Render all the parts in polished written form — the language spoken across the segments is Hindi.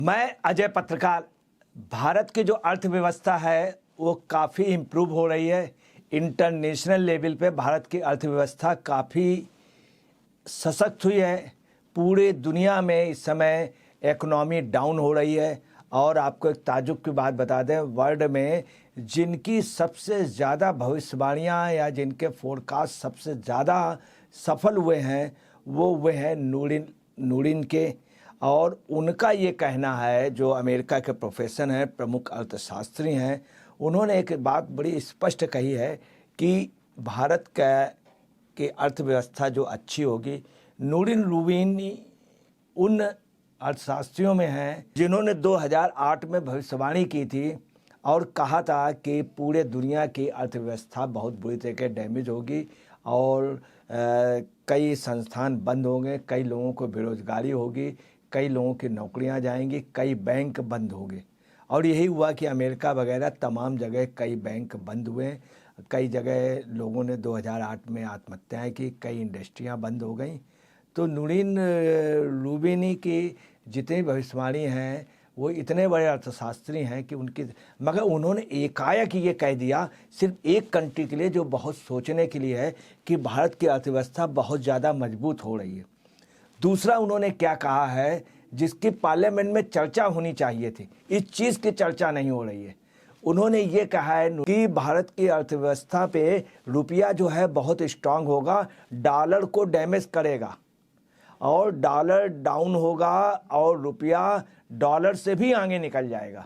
मैं अजय पत्रकार। भारत की जो अर्थव्यवस्था है वो काफ़ी इम्प्रूव हो रही है। इंटरनेशनल लेवल पे भारत की अर्थव्यवस्था काफ़ी सशक्त हुई है। पूरे दुनिया में इस समय इकोनॉमी डाउन हो रही है। और आपको एक ताज्जुब की बात बता दें, वर्ल्ड में जिनकी सबसे ज़्यादा भविष्यवाणियाँ या जिनके फोरकास्ट सबसे ज़्यादा सफल हुए हैं वो हैं नूरिन के। और उनका ये कहना है, जो अमेरिका के प्रोफेसर हैं, प्रमुख अर्थशास्त्री हैं, उन्होंने एक बात बड़ी स्पष्ट कही है कि भारत की अर्थव्यवस्था जो अच्छी होगी। नूरिन रूबिनी उन अर्थशास्त्रियों में हैं जिन्होंने 2008 में भविष्यवाणी की थी और कहा था कि पूरे दुनिया की अर्थव्यवस्था बहुत बुरी तरीके डैमेज होगी और कई संस्थान बंद होंगे, कई लोगों को बेरोजगारी होगी, कई लोगों की नौकरियां जाएंगी, कई बैंक बंद होंगे। और यही हुआ कि अमेरिका वगैरह तमाम जगह कई बैंक बंद हुए, कई जगह लोगों ने 2008 में आत्महत्याएं की, कई इंडस्ट्रियां बंद हो गई। तो नूरिन रूबिनी की जितनी भविष्यवाणी हैं वो इतने बड़े अर्थशास्त्री हैं कि उनकी, मगर उन्होंने एकाएक ये कह दिया सिर्फ एक कंट्री के लिए, जो बहुत सोचने के लिए है, कि भारत की अर्थव्यवस्था बहुत ज़्यादा मजबूत हो रही है। दूसरा उन्होंने क्या कहा है, जिसकी पार्लियामेंट में चर्चा होनी चाहिए थी, इस चीज़ की चर्चा नहीं हो रही है। उन्होंने ये कहा है कि भारत की अर्थव्यवस्था पे रुपया जो है बहुत स्ट्रांग होगा, डॉलर को डैमेज करेगा और डॉलर डाउन होगा और रुपया डॉलर से भी आगे निकल जाएगा।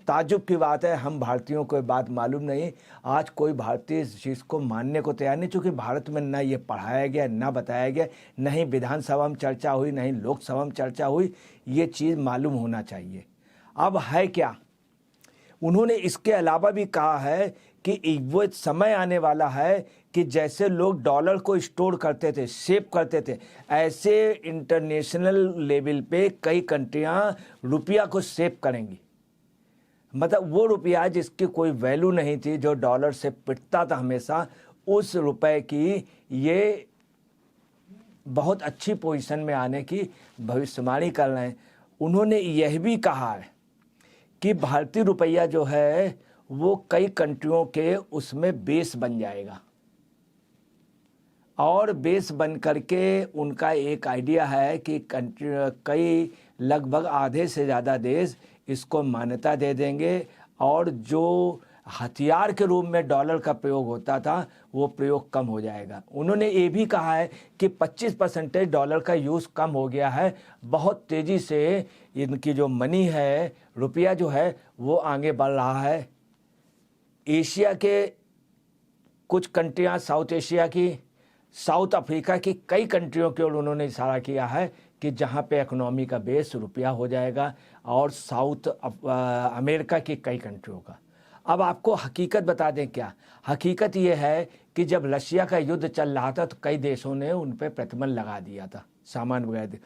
ताज्जुब की बात है, हम भारतीयों को ये बात मालूम नहीं। आज कोई भारतीय इस चीज़ को मानने को तैयार नहीं, क्योंकि भारत में ना ये पढ़ाया गया, ना बताया गया, न ही विधानसभा में चर्चा हुई, न ही लोकसभा में चर्चा हुई। ये चीज़ मालूम होना चाहिए। अब है क्या, उन्होंने इसके अलावा भी कहा है कि वो समय आने वाला है कि जैसे लोग डॉलर को स्टोर करते थे, सेव करते थे, ऐसे इंटरनेशनल लेवल पे कई कंट्रियां रुपया को सेव करेंगी। मतलब वो रुपया जिसकी कोई वैल्यू नहीं थी, जो डॉलर से पिटता था हमेशा, उस रुपए की ये बहुत अच्छी पोजीशन में आने की भविष्यवाणी कर रहे हैं। उन्होंने यह भी कहा है कि भारतीय रुपया जो है वो कई कंट्रियों के उसमें बेस बन जाएगा और बेस बन करके उनका एक आइडिया है कि कई लगभग आधे से ज़्यादा देश इसको मान्यता दे देंगे और जो हथियार के रूप में डॉलर का प्रयोग होता था वो प्रयोग कम हो जाएगा। उन्होंने ये भी कहा है कि 25% डॉलर का यूज़ कम हो गया है। बहुत तेज़ी से इनकी जो मनी है, रुपया जो है, वो आगे बढ़ रहा है। एशिया के कुछ कंट्रियां, साउथ एशिया की, साउथ अफ्रीका की कई कंट्रियों की ओर उन्होंने इशारा किया है कि जहां पे इकोनॉमी का बेस रुपया हो जाएगा, और साउथ अमेरिका की कई कंट्रियों का। अब आपको हकीकत बता दें क्या, हकीकत ये है कि जब रशिया का युद्ध चल रहा था तो कई देशों ने उन पर प्रतिबंध लगा दिया था, सामान वगैरह।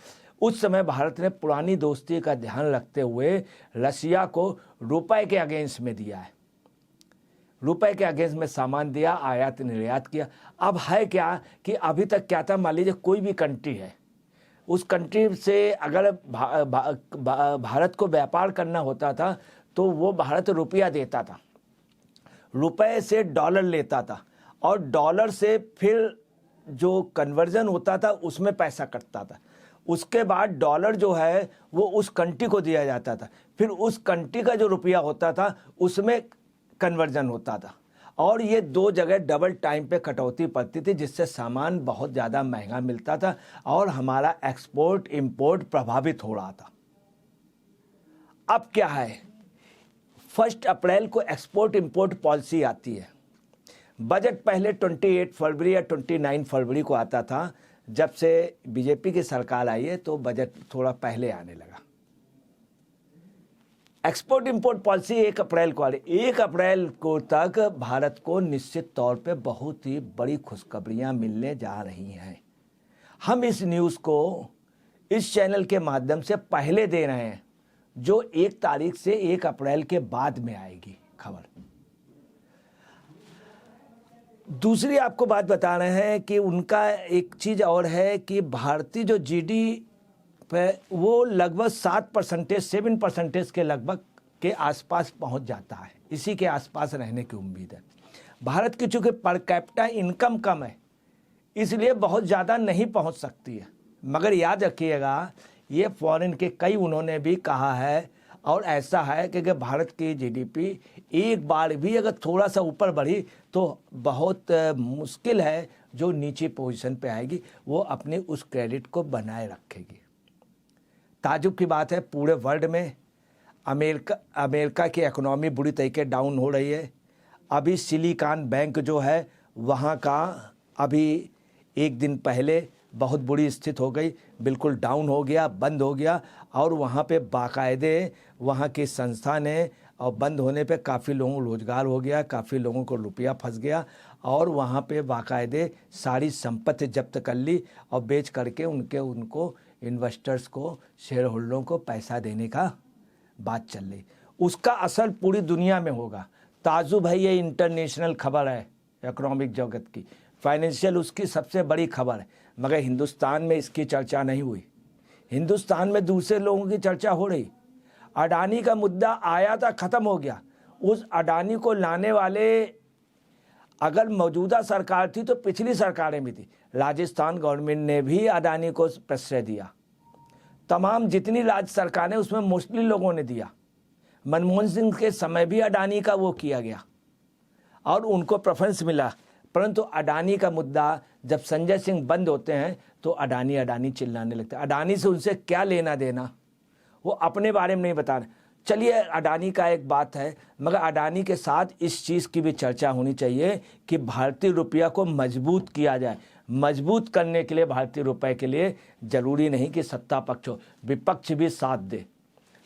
उस समय भारत ने पुरानी दोस्ती का ध्यान रखते हुए रशिया को रुपए के अगेंस्ट में दिया है, रुपए के अगेंस्ट में सामान दिया, आयात निर्यात किया। अब है क्या कि अभी तक क्या था, मान लीजिए कोई भी कंट्री है, उस कंट्री से अगर भारत को व्यापार करना होता था तो वो भारत रुपया देता था, रुपए से डॉलर लेता था, और डॉलर से फिर जो कन्वर्जन होता था उसमें पैसा कटता था। उसके बाद डॉलर जो है वो उस कंट्री को दिया जाता था, फिर उस कंट्री का जो रुपया होता था उसमें कन्वर्जन होता था, और ये दो जगह डबल टाइम पे कटौती पड़ती थी, जिससे सामान बहुत ज़्यादा महंगा मिलता था और हमारा एक्सपोर्ट इंपोर्ट प्रभावित हो रहा था। अब क्या है, 1 अप्रैल को एक्सपोर्ट इंपोर्ट पॉलिसी आती है। बजट पहले 28 फरवरी या 29 फरवरी को आता था। जब से बीजेपी की सरकार आई है तो बजट थोड़ा पहले आने लगा। एक्सपोर्ट इंपोर्ट पॉलिसी 1 अप्रैल को आ रही। 1 अप्रैल को तक भारत को निश्चित तौर पे बहुत ही बड़ी खुशखबरियां मिलने जा रही हैं। हम इस न्यूज़ को इस चैनल के माध्यम से पहले दे रहे हैं, जो 1 तारीख से 1 अप्रैल के बाद में आएगी खबर। दूसरी आपको बात बता रहे हैं कि उनका एक चीज़ और है कि भारतीय जो वो लगभग 7% के लगभग के आसपास पहुंच जाता है। इसी के आसपास रहने की उम्मीद है। भारत की चूँकि पर कैपिटा इनकम कम है, इसलिए बहुत ज़्यादा नहीं पहुंच सकती है। मगर याद रखिएगा, ये फॉरेन के कई उन्होंने भी कहा है, और ऐसा है कि भारत की जीडीपी एक बार भी अगर थोड़ा सा ऊपर बढ़ी तो बहुत मुश्किल है जो नीचे पोजीशन पे आएगी वो अपने उस क्रेडिट को बनाए रखेगी। ताजुब की बात है, पूरे वर्ल्ड में अमेरिका की इकोनॉमी बुरी तरीके डाउन हो रही है। अभी सिलिकॉन बैंक जो है वहाँ का अभी एक दिन पहले बहुत बुरी स्थिति हो गई, बिल्कुल डाउन हो गया, बंद हो गया। और वहाँ पे बाकायदे वहाँ की संस्था ने, और बंद होने पे काफ़ी लोगों को रोज़गार हो गया, काफ़ी लोगों को रुपया फंस गया, और वहाँ पे बाकायदे सारी संपत्ति जब्त कर ली और बेच करके उनको इन्वेस्टर्स को, शेयर होल्डरों को पैसा देने का बात चल रही। उसका असर पूरी दुनिया में होगा। ताजुब है, ये इंटरनेशनल खबर है इकोनॉमिक जगत की, फाइनेंशियल उसकी सबसे बड़ी खबर है। मगर हिंदुस्तान में इसकी चर्चा नहीं हुई। हिंदुस्तान में दूसरे लोगों की चर्चा हो रही। अडानी का मुद्दा आया था, ख़त्म हो गया। उस अडानी को लाने वाले अगर मौजूदा सरकार थी तो पिछली सरकारें भी थी। राजस्थान गवर्नमेंट ने भी अडानी को प्रश्रय दिया। तमाम जितनी राज्य सरकारें उसमें मोस्टली लोगों ने दिया। मनमोहन सिंह के समय भी अडानी का वो किया गया और उनको प्रेफरेंस मिला। परंतु अडानी का मुद्दा जब संजय सिंह बंद होते हैं तो अडानी चिल्लाने लगते हैं। अडानी से उनसे क्या लेना देना, वो अपने बारे में नहीं बता रहे। चलिए, अडानी का एक बात है, मगर अडानी के साथ इस चीज़ की भी चर्चा होनी चाहिए कि भारतीय रुपया को मजबूत किया जाए। मजबूत करने के लिए भारतीय रुपये के लिए ज़रूरी नहीं कि सत्ता पक्ष हो, विपक्ष भी साथ दे।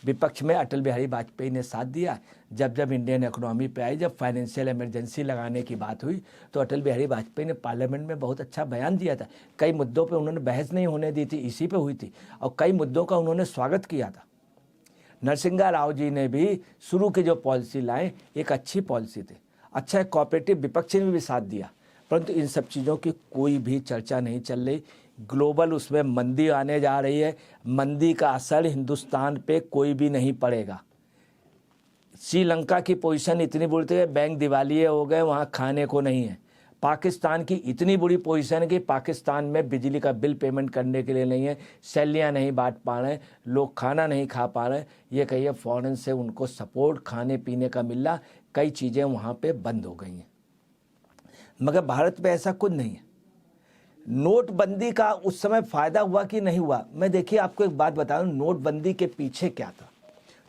विपक्ष में अटल बिहारी वाजपेयी ने साथ दिया। जब इंडियन इकोनॉमी पे आई, जब फाइनेंशियल इमरजेंसी लगाने की बात हुई तो अटल बिहारी वाजपेयी ने पार्लियामेंट में बहुत अच्छा बयान दिया था। कई मुद्दों पे उन्होंने बहस नहीं होने दी थी, इसी पे हुई थी, और कई मुद्दों का उन्होंने स्वागत किया था। नरसिंहा राव जी ने भी शुरू की जो पॉलिसी लाए एक अच्छी पॉलिसी थी, अच्छा कोऑपरेटिव, विपक्ष ने भी साथ दिया। परंतु इन सब चीज़ों की कोई भी चर्चा नहीं चल रही। ग्लोबल उसमें मंदी आने जा रही है। मंदी का असर हिंदुस्तान पे कोई भी नहीं पड़ेगा। श्रीलंका की पोजीशन इतनी बुरी है, बैंक दिवालिये हो गए, वहाँ खाने को नहीं है। पाकिस्तान की इतनी बुरी पोजीशन है कि पाकिस्तान में बिजली का बिल पेमेंट करने के लिए नहीं है, सैलरियाँ नहीं बांट पा रहे हैं, लोग खाना नहीं खा पा रहे हैं। ये कहिए फॉरेन से उनको सपोर्ट खाने पीने का मिल रहा, कई चीज़ें वहाँ पे बंद हो गई हैं। मगर भारत में ऐसा कुछ नहीं है। नोटबंदी का उस समय फ़ायदा हुआ कि नहीं हुआ, मैं देखिए आपको एक बात बता दूं, नोटबंदी के पीछे क्या था।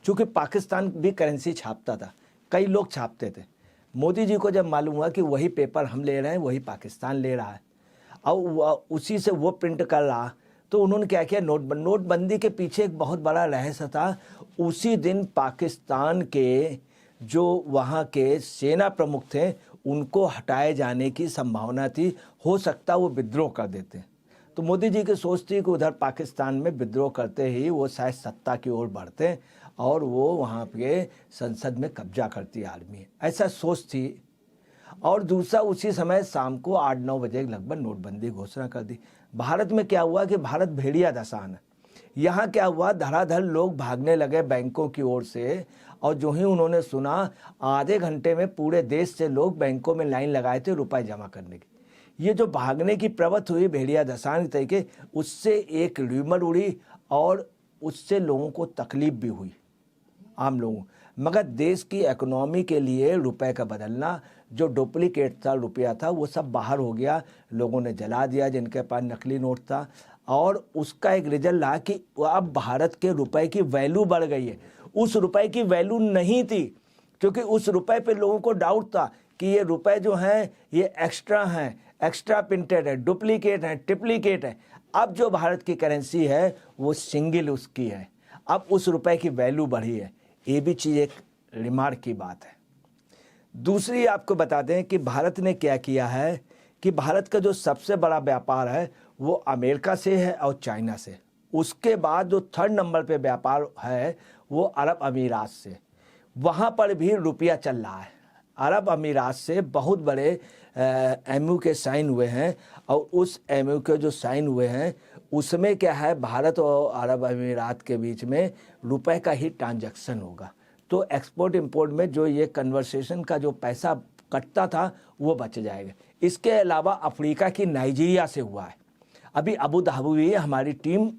चूँकि पाकिस्तान भी करेंसी छापता था, कई लोग छापते थे। मोदी जी को जब मालूम हुआ कि वही पेपर हम ले रहे हैं, वही पाकिस्तान ले रहा है, और उसी से वो प्रिंट कर रहा, तो उन्होंने क्या किया, नोटबंदी के पीछे एक बहुत बड़ा रहस्य था। उसी दिन पाकिस्तान के जो वहाँ के सेना प्रमुख थे उनको हटाए जाने की संभावना थी, हो सकता वो विद्रोह कर देते। तो मोदी जी की सोच थी कि उधर पाकिस्तान में विद्रोह करते ही वो शायद सत्ता की ओर बढ़ते और वो वहाँ पे संसद में कब्जा करती आर्मी, ऐसा सोच थी। और दूसरा, उसी समय शाम को 8-9 बजे लगभग नोटबंदी घोषणा कर दी। भारत में क्या हुआ कि भारत भेड़िया दशान है। यहाँ क्या हुआ, धड़ाधड़ लोग भागने लगे बैंकों की ओर से, और जो ही उन्होंने सुना, आधे घंटे में पूरे देश से लोग बैंकों में लाइन लगाए थे रुपए जमा करने की। ये जो भागने की प्रवृत्ति हुई भेड़िया दशान के तरीके, उससे एक र्यूमर उड़ी और उससे लोगों को तकलीफ भी हुई, आम लोगों। मगर देश की इकोनॉमी के लिए रुपए का बदलना, जो डुप्लीकेट था रुपया था, वो सब बाहर हो गया। लोगों ने जला दिया जिनके पास नकली नोट था, और उसका एक रिजल्ट रहा कि अब भारत के रुपए की वैल्यू बढ़ गई है। उस रुपए की वैल्यू नहीं थी, क्योंकि उस रुपए पे लोगों को डाउट था कि ये रुपए जो हैं ये एक्स्ट्रा हैं, एक्स्ट्रा प्रिंटेड है, डुप्लीकेट है, ट्रिप्लीकेट है। अब जो भारत की करेंसी है वो सिंगल उसकी है, अब उस रुपए की वैल्यू बढ़ी है। ये भी चीज़ एक रिमार्क की बात है। दूसरी आपको बता दें कि भारत ने क्या किया है कि भारत का जो सबसे बड़ा व्यापार है वो अमेरिका से है और चाइना से। उसके बाद जो 3rd नंबर पे व्यापार है वो अरब अमीरात से। वहाँ पर भी रुपया चल रहा है। अरब अमीरात से बहुत बड़े MOU के साइन हुए हैं, और उस MOU के जो साइन हुए हैं उसमें क्या है, भारत और अरब अमीरात के बीच में रुपए का ही ट्रांजैक्शन होगा। तो एक्सपोर्ट इंपोर्ट में जो ये कन्वर्सेशन का जो पैसा कटता था वो बच जाएगा। इसके अलावा अफ्रीका की नाइजीरिया से हुआ है, अभी अबू धाबी हमारी टीम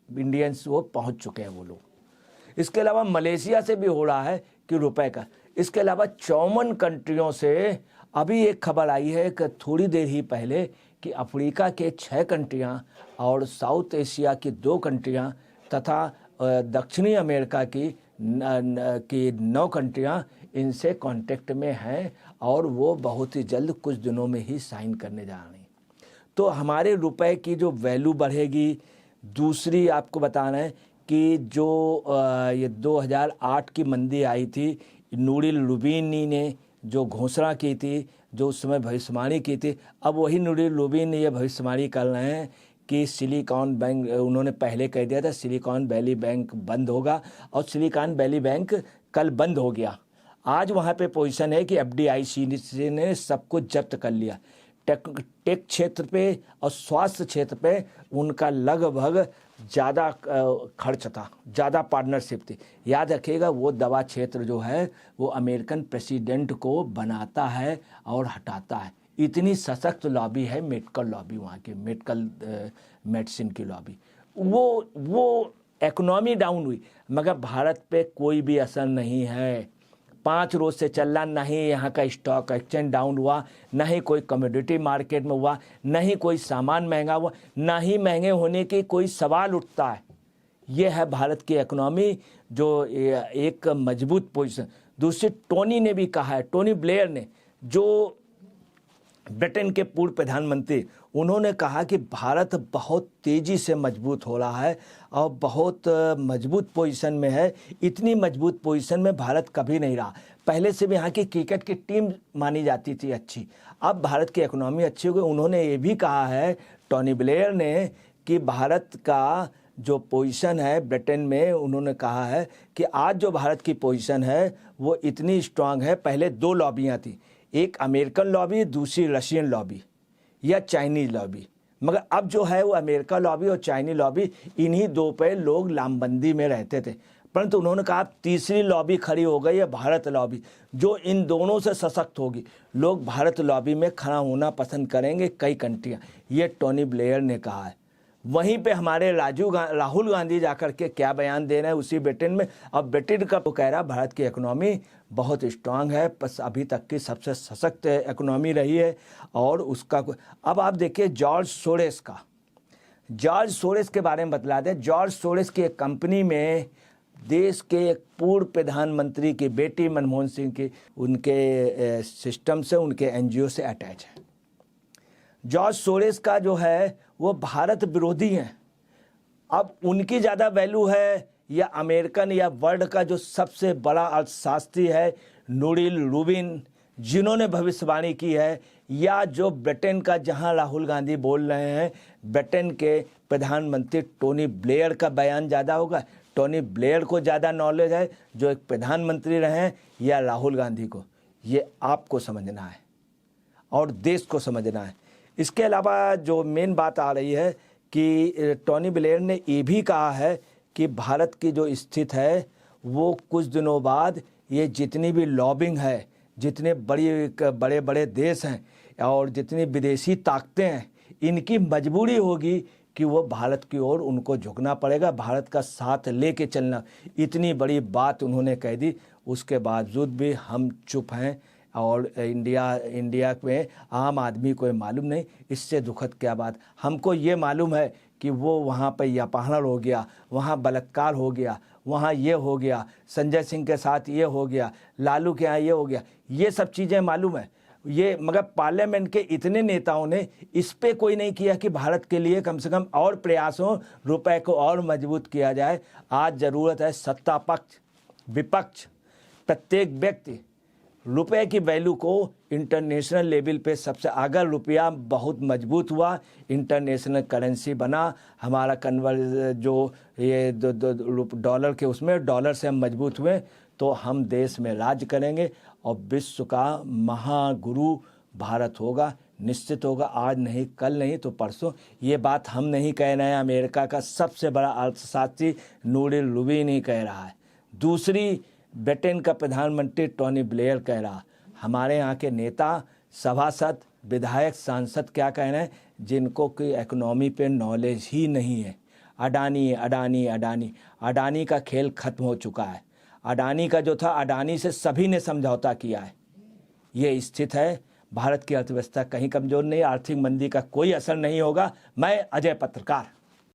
इंडियंस वो पहुंच चुके हैं वो लोग। इसके अलावा मलेशिया से भी हो रहा है कि रुपए का। इसके अलावा 54 कंट्रियों से अभी एक खबर आई है कि थोड़ी देर ही पहले कि अफ्रीका के 6 कंट्रियां और साउथ एशिया की 2 कंट्रियां तथा दक्षिणी अमेरिका की 9 कंट्रियां इनसे कांटेक्ट में हैं और वो बहुत ही जल्द कुछ दिनों में ही साइन करने जा रही हैं। तो हमारे रुपए की जो वैल्यू बढ़ेगी। दूसरी आपको बताना है कि जो ये 2008 की मंदी आई थी, नूरी लुबीनी ने जो घोषणा की थी, जो उस समय भविष्यवाणी की थी, अब वही नूरी लुबीन ये भविष्यवाणी कर रहे हैं कि सिलिकॉन बैंक, उन्होंने पहले कह दिया था सिलिकॉन वैली बैंक बंद होगा और सिलिकॉन वैली बैंक कल बंद हो गया। आज वहाँ पे पोजीशन है कि FDIC ने सब कुछ जब्त कर लिया। टेक क्षेत्र पे और स्वास्थ्य क्षेत्र पे उनका लगभग ज़्यादा खर्च था, ज़्यादा पार्टनरशिप थी। याद रखिएगा वो दवा क्षेत्र जो है वो अमेरिकन प्रेसिडेंट को बनाता है और हटाता है। इतनी सशक्त लॉबी है मेडिकल लॉबी, वहाँ की मेडिकल मेडिसिन की लॉबी। वो इकोनॉमी डाउन हुई मगर भारत पे कोई भी असर नहीं है। 5 रोज से चल रहा, नहीं यहाँ का स्टॉक एक्सचेंज डाउन हुआ, ना ही कोई कमोडिटी मार्केट में हुआ, ना ही कोई सामान महंगा हुआ, ना ही महंगे होने की कोई सवाल उठता है। ये है भारत की इकोनॉमी जो एक मजबूत पोजीशन। दूसरी टोनी ने भी कहा है, टोनी ब्लेयर ने, जो ब्रिटेन के पूर्व प्रधानमंत्री, उन्होंने कहा कि भारत बहुत तेज़ी से मजबूत हो रहा है और बहुत मजबूत पोजीशन में है। इतनी मजबूत पोजीशन में भारत कभी नहीं रहा। पहले से भी यहाँ की क्रिकेट की टीम मानी जाती थी अच्छी, अब भारत की इकोनॉमी अच्छी हो गई। उन्होंने ये भी कहा है टोनी ब्लेयर ने कि भारत का जो पोजीशन है ब्रिटेन में, उन्होंने कहा है कि आज जो भारत की पोजीशन है वो इतनी स्ट्रांग है। पहले 2 लॉबियाँ थी, एक अमेरिकन लॉबी, दूसरी रशियन लॉबी या चाइनीज़ लॉबी, मगर अब जो है वो अमेरिका लॉबी और चाइनीज लॉबी, इन्हीं 2 पे लोग लामबंदी में रहते थे। परंतु उन्होंने कहा तीसरी लॉबी खड़ी हो गई है भारत लॉबी, जो इन दोनों से सशक्त होगी। लोग भारत लॉबी में खड़ा होना पसंद करेंगे कई कंट्रियाँ, ये टोनी ब्लेयर ने कहा है। वहीं पे हमारे राहुल गांधी जाकर के क्या बयान दे रहे हैं उसी ब्रिटेन में। अब ब्रिटेन का तो कह रहा भारत की इकोनॉमी बहुत स्ट्रांग है, बस अभी तक की सबसे सशक्त इकोनॉमी रही है। और उसका अब आप देखिए जॉर्ज सोरेस के बारे में बतला दें। जॉर्ज सोरेस की एक कंपनी में देश के एक पूर्व प्रधानमंत्री की बेटी मनमोहन सिंह की उनके सिस्टम से, उनके NGO से अटैच है। जॉर्ज सोरेस का जो है वो भारत विरोधी हैं। अब उनकी ज़्यादा वैल्यू है या अमेरिकन या वर्ल्ड का जो सबसे बड़ा अर्थशास्त्री है नूरी लुबीन, जिन्होंने भविष्यवाणी की है, या जो ब्रिटेन का, जहां राहुल गांधी बोल रहे हैं, ब्रिटेन के प्रधानमंत्री टोनी ब्लेयर का बयान ज़्यादा होगा। टोनी ब्लेयर को ज़्यादा नॉलेज है जो एक प्रधानमंत्री रहे हैं, या राहुल गांधी को? ये आपको समझना है और देश को समझना है। इसके अलावा जो मेन बात आ रही है कि टोनी ब्लेयर ने ये भी कहा है कि भारत की जो स्थिति है वो कुछ दिनों बाद ये जितनी भी लॉबिंग है, जितने बड़े बड़े देश हैं और जितनी विदेशी ताकतें हैं, इनकी मजबूरी होगी कि वो भारत की ओर उनको झुकना पड़ेगा, भारत का साथ लेके चलना। इतनी बड़ी बात उन्होंने कह दी, उसके बावजूद भी हम चुप हैं और इंडिया में आम आदमी को मालूम नहीं। इससे दुखद क्या बात, हमको ये मालूम है कि वो वहाँ पर अपहरण हो गया, वहाँ बलात्कार हो गया, वहाँ ये हो गया, संजय सिंह के साथ ये हो गया, लालू के यहाँ ये हो गया, ये सब चीज़ें मालूम है ये, मगर पार्लियामेंट के इतने नेताओं ने इस पे कोई नहीं किया कि भारत के लिए कम से कम और प्रयास हो, रुपए को और मजबूत किया जाए। आज ज़रूरत है सत्ता पक्ष, विपक्ष, प्रत्येक व्यक्ति रुपए की वैल्यू को इंटरनेशनल लेवल पे सबसे, अगर रुपया बहुत मजबूत हुआ, इंटरनेशनल करेंसी बना, हमारा कन्वर्ट जो ये डॉलर के उसमें, डॉलर से हम मजबूत हुए, तो हम देश में राज करेंगे और विश्व का महागुरु भारत होगा। निश्चित होगा, आज नहीं कल नहीं तो परसों। ये बात हम नहीं कह रहे हैं, अमेरिका का सबसे बड़ा अर्थशास्त्री नूरिल रूबिन ही कह रहा है। दूसरी, ब्रिटेन का प्रधानमंत्री टोनी ब्लेयर कह रहा। हमारे यहाँ के नेता, सभासद, विधायक, सांसद क्या कह रहे हैं, जिनको कोई इकोनॉमी पे नॉलेज ही नहीं है। अडानी अडानी अडानी अडानी का खेल खत्म हो चुका है। अडानी का जो था, अडानी से सभी ने समझौता किया है। ये स्थित है। भारत की अर्थव्यवस्था कहीं कमज़ोर नहीं, आर्थिक मंदी का कोई असर नहीं होगा। मैं अजय पत्रकार।